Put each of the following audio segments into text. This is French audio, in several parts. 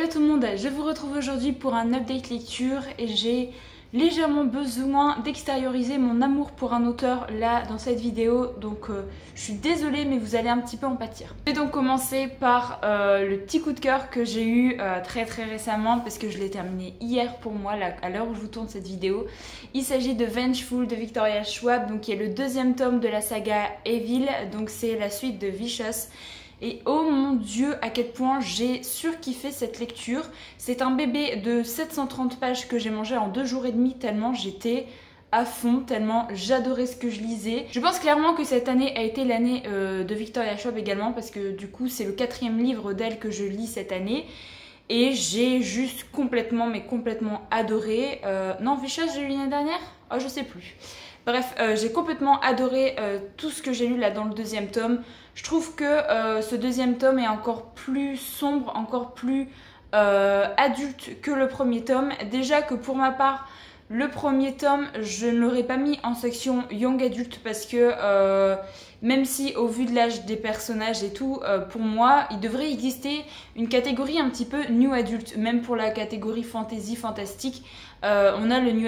Hello tout le monde, je vous retrouve aujourd'hui pour un update lecture et j'ai légèrement besoin d'extérioriser mon amour pour un auteur là dans cette vidéo, donc je suis désolée mais vous allez un petit peu en pâtir. Je vais donc commencer par le petit coup de cœur que j'ai eu très récemment parce que je l'ai terminé hier pour moi là, à l'heure où je vous tourne cette vidéo. Il s'agit de Vengeful de Victoria Schwab, donc qui est le deuxième tome de la saga Evil, donc c'est la suite de Vicious. Et oh mon dieu, à quel point j'ai surkiffé cette lecture. C'est un bébé de 730 pages que j'ai mangé en 2 jours et demi tellement j'étais à fond, tellement j'adorais ce que je lisais. Je pense clairement que cette année a été l'année de Victoria Schwab également parce que du coup c'est le 4e livre d'elle que je lis cette année. Et j'ai juste complètement adoré. Non, Vicious j'ai lu l'année dernière? Oh je sais plus. Bref, j'ai complètement adoré tout ce que j'ai lu là dans le deuxième tome. Je trouve que ce deuxième tome est encore plus sombre, encore plus adulte que le premier tome. Déjà que pour ma part, le premier tome, je ne l'aurais pas mis en section young adulte parce que même si au vu de l'âge des personnages et tout, pour moi, il devrait exister une catégorie un petit peu new adulte. Même pour la catégorie fantasy, fantastique, on a le new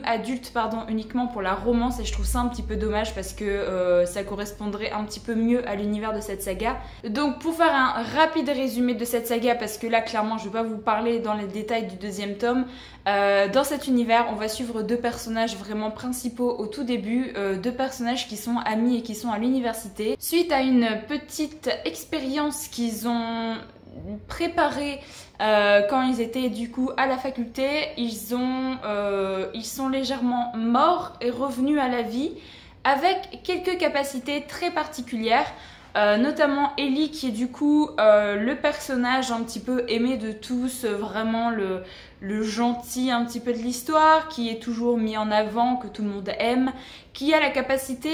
adulte uniquement pour la romance et je trouve ça un petit peu dommage parce que ça correspondrait un petit peu mieux à l'univers de cette saga. Donc pour faire un rapide résumé de cette saga, parce que là clairement je ne vais pas vous parler dans les détails du deuxième tome, dans cet univers on va suivre 2 personnages vraiment principaux au tout début, 2 personnages qui sont amis et qui sont à l'université. Suite à une petite expérience qu'ils ont préparée quand ils étaient du coup à la faculté, ils sont légèrement morts et revenus à la vie avec quelques capacités très particulières. Notamment Ellie qui est du coup le personnage un petit peu aimé de tous, vraiment le gentil un petit peu de l'histoire, qui est toujours mis en avant, que tout le monde aime, qui a la capacité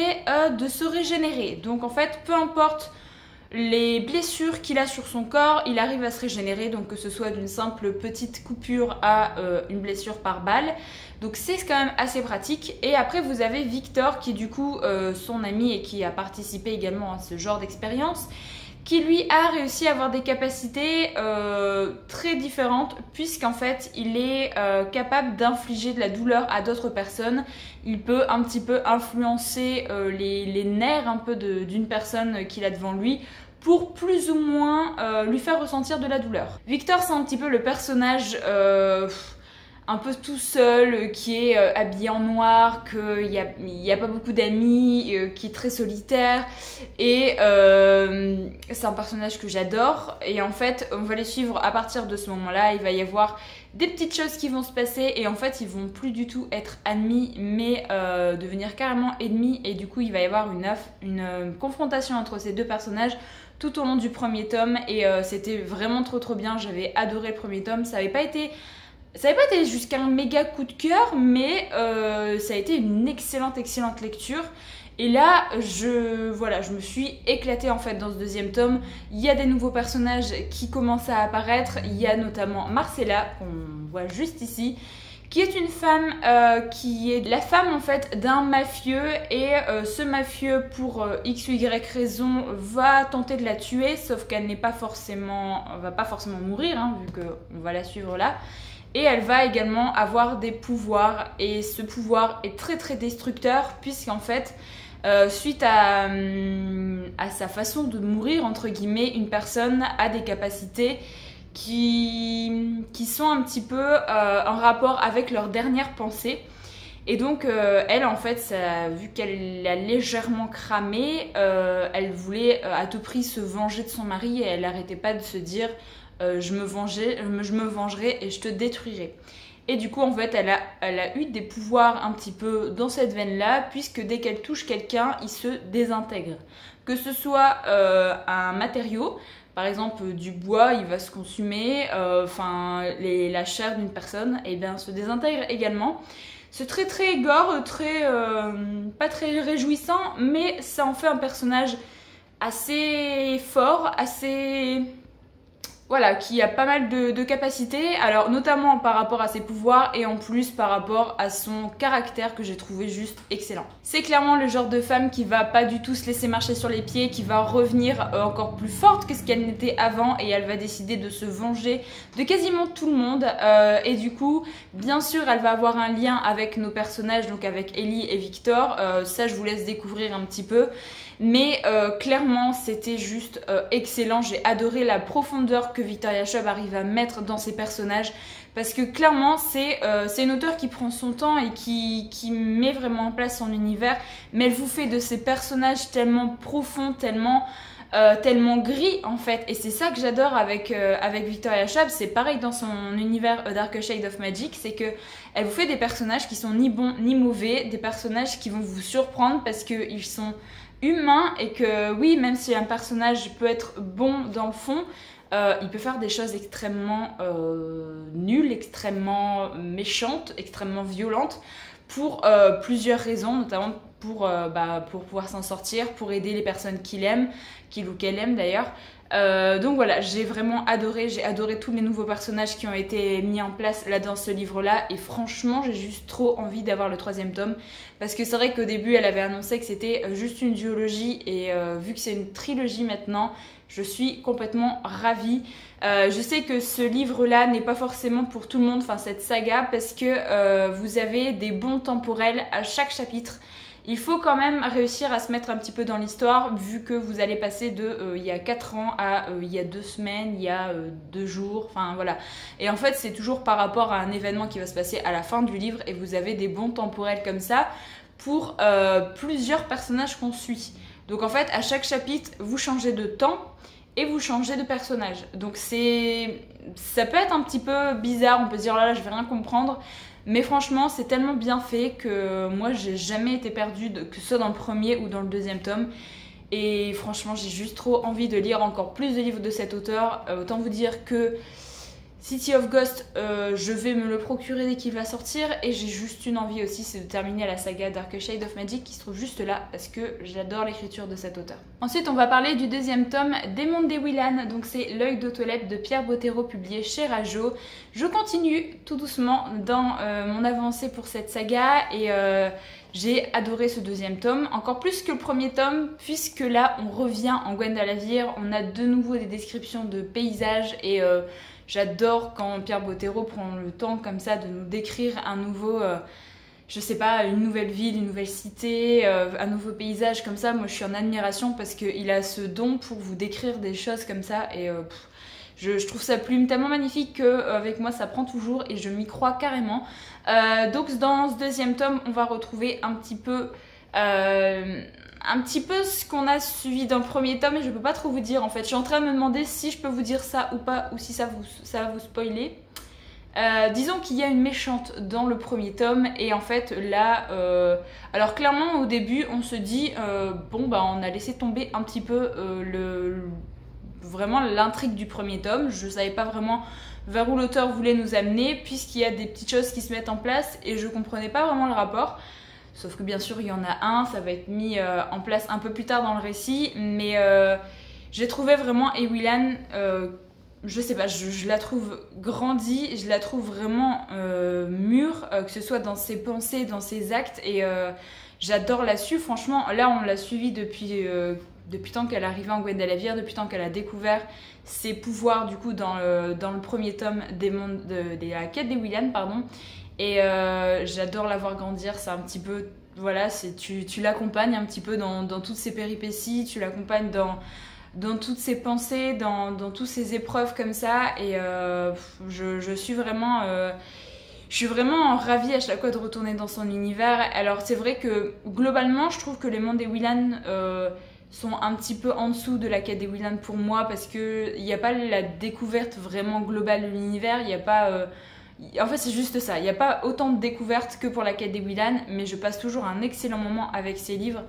de se régénérer. Donc en fait, peu importe les blessures qu'il a sur son corps, il arrive à se régénérer, donc que ce soit d'une simple petite coupure à une blessure par balle. Donc c'est quand même assez pratique. Et après vous avez Victor qui est du coup son ami et qui a participé également à ce genre d'expérience, qui lui a réussi à avoir des capacités très différentes puisqu'en fait il est capable d'infliger de la douleur à d'autres personnes. Il peut un petit peu influencer les nerfs un peu d'une personne qu'il a devant lui pour plus ou moins lui faire ressentir de la douleur. Victor c'est un petit peu le personnage un peu tout seul, qui est habillé en noir, qu'il n'y a pas beaucoup d'amis, qui est très solitaire. Et c'est un personnage que j'adore. Et en fait, on va les suivre à partir de ce moment-là. Il va y avoir des petites choses qui vont se passer. Et en fait, ils vont plus du tout être amis, mais devenir carrément ennemis. Et du coup, il va y avoir une confrontation entre ces 2 personnages tout au long du premier tome. Et c'était vraiment trop bien. J'avais adoré le premier tome. Ça n'avait pas été jusqu'à un méga coup de cœur, mais ça a été une excellente lecture. Et là, je me suis éclatée en fait dans ce deuxième tome. Il y a des nouveaux personnages qui commencent à apparaître. Il y a notamment Marcella, qu'on voit juste ici, qui est une femme qui est la femme en fait d'un mafieux. Et ce mafieux, pour x ou y raison, va tenter de la tuer, sauf qu'elle va pas forcément mourir, hein, vu qu'on va la suivre là. Et elle va également avoir des pouvoirs et ce pouvoir est très destructeur puisqu'en fait, suite à sa façon de mourir, entre guillemets, une personne a des capacités qui sont un petit peu en rapport avec leur dernière pensée. Et donc elle en fait, vu qu'elle a légèrement cramé, elle voulait à tout prix se venger de son mari et elle n'arrêtait pas de se dire je me vengerai et je te détruirai. Et du coup en fait elle a eu des pouvoirs un petit peu dans cette veine là, puisque dès qu'elle touche quelqu'un il se désintègre. Que ce soit un matériau, par exemple du bois, il va se consumer, la chair d'une personne et bien se désintègre également. C'est très gore, pas très réjouissant, mais ça en fait un personnage assez fort, assez voilà, qui a pas mal de capacités, alors notamment par rapport à ses pouvoirs et en plus par rapport à son caractère que j'ai trouvé juste excellent. C'est clairement le genre de femme qui va pas du tout se laisser marcher sur les pieds, qui va revenir encore plus forte que ce qu'elle n'était avant et elle va décider de se venger de quasiment tout le monde et du coup, bien sûr, elle va avoir un lien avec nos personnages, donc avec Ellie et Victor, ça je vous laisse découvrir un petit peu. Mais clairement c'était juste excellent, j'ai adoré la profondeur que Victoria Chubb arrive à mettre dans ses personnages parce que clairement c'est une auteure qui prend son temps et qui met vraiment en place son univers, mais elle vous fait de ces personnages tellement profonds, tellement gris en fait, et c'est ça que j'adore avec Victoria Chubb. C'est pareil dans son univers Darker Shade of Magic, c'est que elle vous fait des personnages qui sont ni bons ni mauvais, des personnages qui vont vous surprendre parce qu'ils sont humain et que oui, même si un personnage peut être bon dans le fond, il peut faire des choses extrêmement nulles, extrêmement méchantes, extrêmement violentes pour plusieurs raisons, notamment pour pouvoir s'en sortir, pour aider les personnes qu'il aime, qu'il ou qu'elle aime d'ailleurs. Donc voilà, j'ai vraiment adoré, j'ai adoré tous les nouveaux personnages qui ont été mis en place là dans ce livre-là et franchement j'ai juste trop envie d'avoir le 3e tome parce que c'est vrai qu'au début elle avait annoncé que c'était juste une duologie et vu que c'est une trilogie maintenant, je suis complètement ravie. Je sais que ce livre-là n'est pas forcément pour tout le monde, enfin cette saga, parce que vous avez des bonds temporels à chaque chapitre. Il faut quand même réussir à se mettre un petit peu dans l'histoire vu que vous allez passer de il y a 4 ans à il y a 2 semaines, il y a 2 jours, enfin voilà. Et en fait c'est toujours par rapport à un événement qui va se passer à la fin du livre et vous avez des bonds temporels comme ça pour plusieurs personnages qu'on suit. Donc en fait à chaque chapitre vous changez de temps et vous changez de personnage. Donc ça peut être un petit peu bizarre, on peut se dire oh là là je vais rien comprendre. Mais franchement, c'est tellement bien fait que moi, j'ai jamais été perdue, que ce soit dans le 1er ou dans le 2e tome. Et franchement, j'ai juste trop envie de lire encore plus de livres de cet auteur. Autant vous dire que City of Ghost, je vais me le procurer dès qu'il va sortir. Et j'ai juste une envie aussi, c'est de terminer la saga Darker Shade of Magic qui se trouve juste là parce que j'adore l'écriture de cet auteur. Ensuite, on va parler du 2e tome des Mondes des Willan. Donc c'est L'œil d'Autolep de Pierre Bottero publié chez Rajo. Je continue tout doucement dans mon avancée pour cette saga et j'ai adoré ce 2e tome, encore plus que le 1er tome, puisque là on revient en Gwendalavir, on a de nouveau des descriptions de paysages et j'adore quand Pierre Bottero prend le temps comme ça de nous décrire un nouveau, je sais pas, une nouvelle ville, une nouvelle cité, un nouveau paysage comme ça. Moi je suis en admiration parce qu'il a ce don pour vous décrire des choses comme ça et je trouve sa plume tellement magnifique qu'avec moi ça prend toujours et je m'y crois carrément. Donc dans ce 2e tome on va retrouver un petit peu ce qu'on a suivi dans le 1er tome et je peux pas trop vous dire en fait. Je suis en train de me demander si je peux vous dire ça ou pas ou si ça va vous spoiler. Disons qu'il y a une méchante dans le 1er tome et en fait là, alors clairement au début on se dit bon bah on a laissé tomber un petit peu vraiment l'intrigue du 1er tome. Je savais pas vraiment vers où l'auteur voulait nous amener puisqu'il y a des petites choses qui se mettent en place et je comprenais pas vraiment le rapport. Sauf que bien sûr il y en a un, ça va être mis en place un peu plus tard dans le récit, mais j'ai trouvé vraiment Willan, je sais pas, je la trouve grandie, je la trouve vraiment mûre, que ce soit dans ses pensées, dans ses actes, et j'adore la suivre. Franchement, là on l'a suivie depuis tant qu'elle arrivait en Gwendalavir, depuis tant qu'elle a découvert ses pouvoirs du coup dans le 1er tome de la quête des Willan, pardon. Et j'adore la voir grandir, c'est un petit peu, voilà, tu l'accompagnes un petit peu dans toutes ses péripéties, tu l'accompagnes dans toutes ses pensées, dans toutes ses épreuves comme ça, et je suis vraiment ravie à chaque fois de retourner dans son univers. Alors c'est vrai que globalement je trouve que les mondes des Willan sont un petit peu en dessous de la quête des Willan pour moi parce qu'il n'y a pas la découverte vraiment globale de l'univers, il n'y a pas... En fait c'est juste ça, il n'y a pas autant de découvertes que pour la quête des Willan, mais je passe toujours un excellent moment avec ces livres.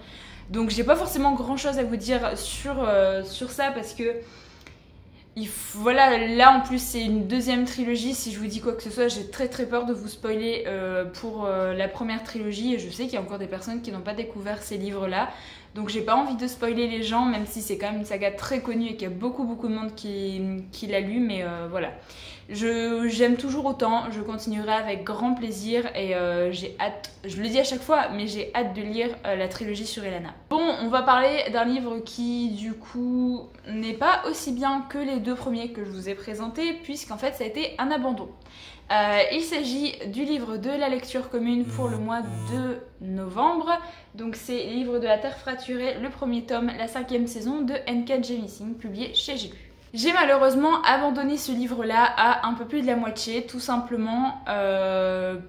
Donc j'ai pas forcément grand chose à vous dire sur ça parce que voilà, là en plus c'est une 2e trilogie. Si je vous dis quoi que ce soit, j'ai très peur de vous spoiler pour la première trilogie et je sais qu'il y a encore des personnes qui n'ont pas découvert ces livres là. donc j'ai pas envie de spoiler les gens, même si c'est quand même une saga très connue et qu'il y a beaucoup de monde qui l'a lu, mais voilà. J'aime toujours autant, je continuerai avec grand plaisir et j'ai hâte, je le dis à chaque fois, mais j'ai hâte de lire la trilogie sur Elena. Bon, on va parler d'un livre qui du coup n'est pas aussi bien que les deux premiers que je vous ai présentés, puisqu'en fait ça a été un abandon. Il s'agit du livre de la lecture commune pour le mois de novembre. Donc c'est Livre de la Terre fracturée, le premier tome, la 5e saison de N.K. Jemisin, publié chez J'ai lu. J'ai malheureusement abandonné ce livre-là à un peu plus de la moitié, tout simplement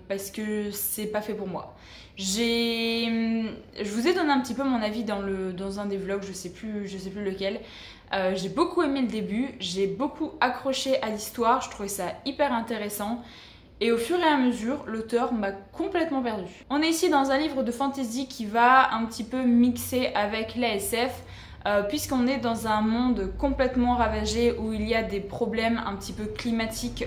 parce que c'est pas fait pour moi. Je vous ai donné un petit peu mon avis dans un des vlogs, je sais plus lequel. J'ai beaucoup aimé le début, j'ai beaucoup accroché à l'histoire, je trouvais ça hyper intéressant. Et au fur et à mesure, l'auteur m'a complètement perdue. On est ici dans un livre de fantasy qui va un petit peu mixer avec la SF. Puisqu'on est dans un monde complètement ravagé où il y a des problèmes un petit peu climatiques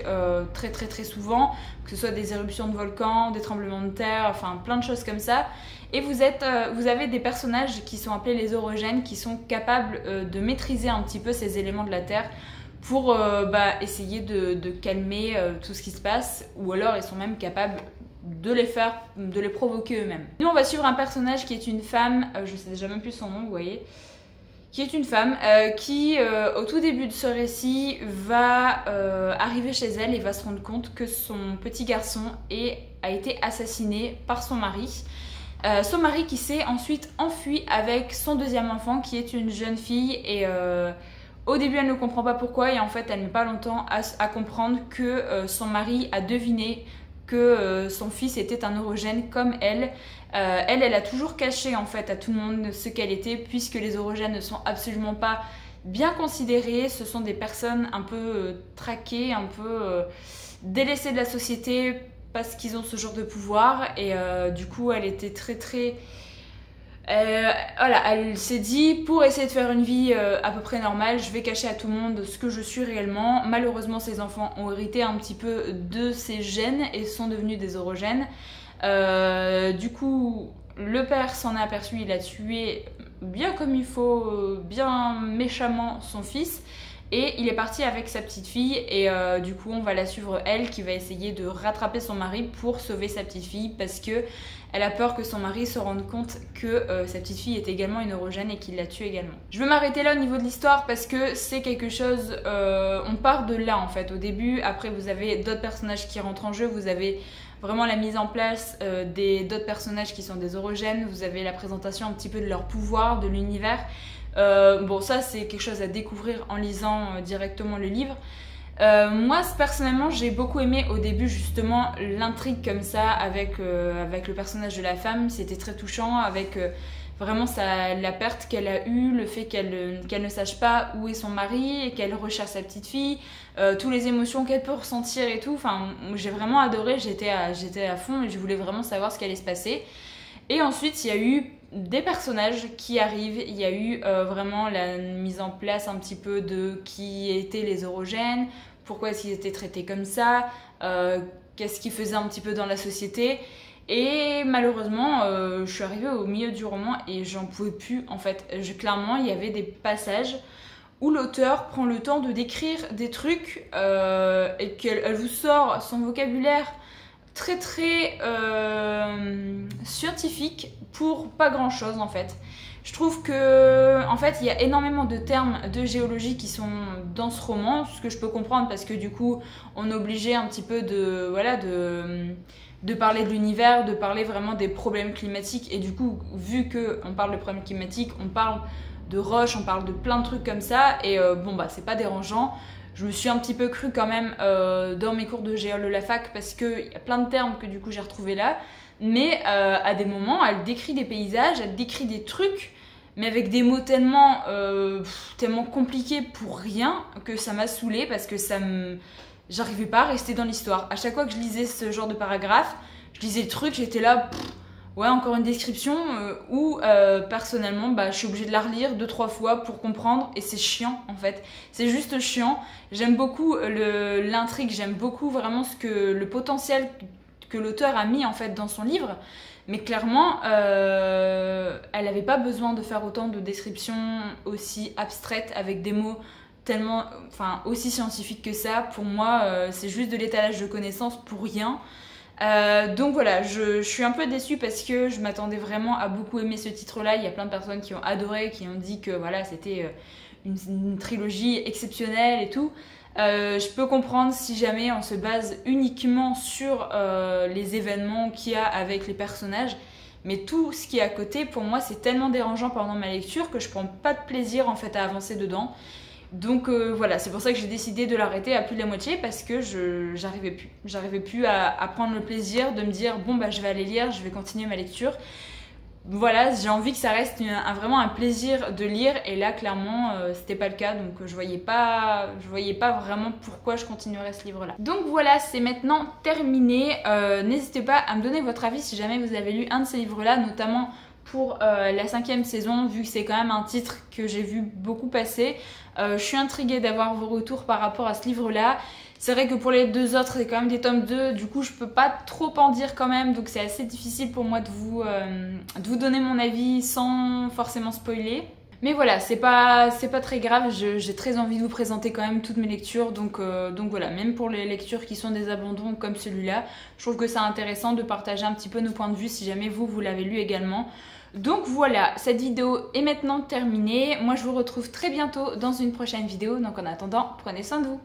très souvent, que ce soit des éruptions de volcans, des tremblements de terre, enfin plein de choses comme ça. Et vous avez des personnages qui sont appelés les orogènes, qui sont capables de maîtriser un petit peu ces éléments de la Terre pour essayer de calmer tout ce qui se passe, ou alors ils sont même capables de les provoquer eux-mêmes. Nous on va suivre un personnage qui est une femme, je sais déjà même plus son nom, vous voyez, qui est une femme qui, au tout début de ce récit, va arriver chez elle et va se rendre compte que son petit garçon a été assassiné par son mari. Son mari qui s'est ensuite enfui avec son deuxième enfant qui est une jeune fille et au début elle ne comprend pas pourquoi et en fait elle met pas longtemps à comprendre que son mari a deviné que son fils était un orogène comme elle. Elle a toujours caché en fait à tout le monde ce qu'elle était, puisque les orogènes ne sont absolument pas bien considérés. Ce sont des personnes un peu traquées, un peu délaissées de la société parce qu'ils ont ce genre de pouvoir. Et du coup elle était très voilà, elle s'est dit, pour essayer de faire une vie à peu près normale, je vais cacher à tout le monde ce que je suis réellement. Malheureusement, ses enfants ont hérité un petit peu de ces gènes et sont devenus des orogènes. Du coup, le père s'en est aperçu, il a tué bien comme il faut, bien méchamment son fils. Et il est parti avec sa petite fille et du coup on va la suivre elle qui va essayer de rattraper son mari pour sauver sa petite fille parce que elle a peur que son mari se rende compte que sa petite fille est également une orogène et qu'il la tue également. Je vais m'arrêter là au niveau de l'histoire parce que c'est quelque chose, on part de là en fait au début, après vous avez d'autres personnages qui rentrent en jeu, vous avez vraiment la mise en place d'autres personnages qui sont des orogènes, vous avez la présentation un petit peu de leur pouvoir, de l'univers. Bon ça c'est quelque chose à découvrir en lisant directement le livre. Moi personnellement j'ai beaucoup aimé au début justement l'intrigue comme ça avec le personnage de la femme, c'était très touchant avec vraiment la perte qu'elle a eue, le fait qu'elle ne sache pas où est son mari et qu'elle recherche sa petite fille, toutes les émotions qu'elle peut ressentir et tout, enfin j'ai vraiment adoré, j'étais à fond et je voulais vraiment savoir ce qui allait se passer. Et ensuite il y a eu des personnages qui arrivent, il y a eu vraiment la mise en place un petit peu de qui étaient les orogènes, pourquoi est-ce qu'ils étaient traités comme ça, qu'est-ce qu'ils faisaient un petit peu dans la société. Et malheureusement, je suis arrivée au milieu du roman et j'en pouvais plus en fait. Clairement, il y avait des passages où l'auteur prend le temps de décrire des trucs et qu'elle vous sort son vocabulaire très scientifique pour pas grand chose en fait. Je trouve que en fait il y a énormément de termes de géologie qui sont dans ce roman, ce que je peux comprendre parce que du coup on est obligé un petit peu de parler de l'univers, de parler vraiment des problèmes climatiques et du coup vu qu'on parle de problèmes climatiques, on parle de roches, on parle de plein de trucs comme ça et bon bah c'est pas dérangeant. Je me suis un petit peu crue quand même dans mes cours de géol de la fac parce qu'il y a plein de termes que du coup j'ai retrouvés là. Mais à des moments, elle décrit des paysages, elle décrit des trucs, mais avec des mots tellement compliqués pour rien que ça m'a saoulée parce que j'arrivais pas à rester dans l'histoire. À chaque fois que je lisais ce genre de paragraphe, je lisais le truc, j'étais là... Ouais, encore une description où personnellement je suis obligée de la relire 2-3 fois pour comprendre et c'est chiant en fait, c'est juste chiant. J'aime beaucoup l'intrigue, j'aime beaucoup vraiment le potentiel que l'auteur a mis en fait dans son livre, mais clairement elle n'avait pas besoin de faire autant de descriptions aussi abstraites avec des mots tellement, enfin aussi scientifiques que ça. Pour moi c'est juste de l'étalage de connaissances pour rien. Donc voilà, je suis un peu déçue parce que je m'attendais vraiment à beaucoup aimer ce titre-là. Il y a plein de personnes qui ont adoré, qui ont dit que voilà, c'était une trilogie exceptionnelle et tout. Je peux comprendre si jamais on se base uniquement sur les événements qu'il y a avec les personnages, mais tout ce qui est à côté, pour moi, c'est tellement dérangeant pendant ma lecture que je prends pas de plaisir en fait à avancer dedans. Donc voilà, c'est pour ça que j'ai décidé de l'arrêter à plus de la moitié parce que j'arrivais plus à prendre le plaisir de me dire bon bah je vais aller lire, je vais continuer ma lecture. Voilà, j'ai envie que ça reste vraiment un plaisir de lire et là clairement c'était pas le cas, donc je voyais pas vraiment pourquoi je continuerais ce livre là. Donc voilà, c'est maintenant terminé. N'hésitez pas à me donner votre avis si jamais vous avez lu un de ces livres là, notamment pour la 5e saison, vu que c'est quand même un titre que j'ai vu beaucoup passer. Je suis intriguée d'avoir vos retours par rapport à ce livre-là. C'est vrai que pour les deux autres, c'est quand même des tomes 2, du coup je peux pas trop en dire quand même, donc c'est assez difficile pour moi de vous donner mon avis sans forcément spoiler. Mais voilà, c'est pas très grave, j'ai très envie de vous présenter quand même toutes mes lectures, donc voilà, même pour les lectures qui sont des abandons comme celui-là, je trouve que c'est intéressant de partager un petit peu nos points de vue si jamais vous l'avez lu également. Donc voilà, cette vidéo est maintenant terminée. Moi je vous retrouve très bientôt dans une prochaine vidéo, donc en attendant, prenez soin de vous.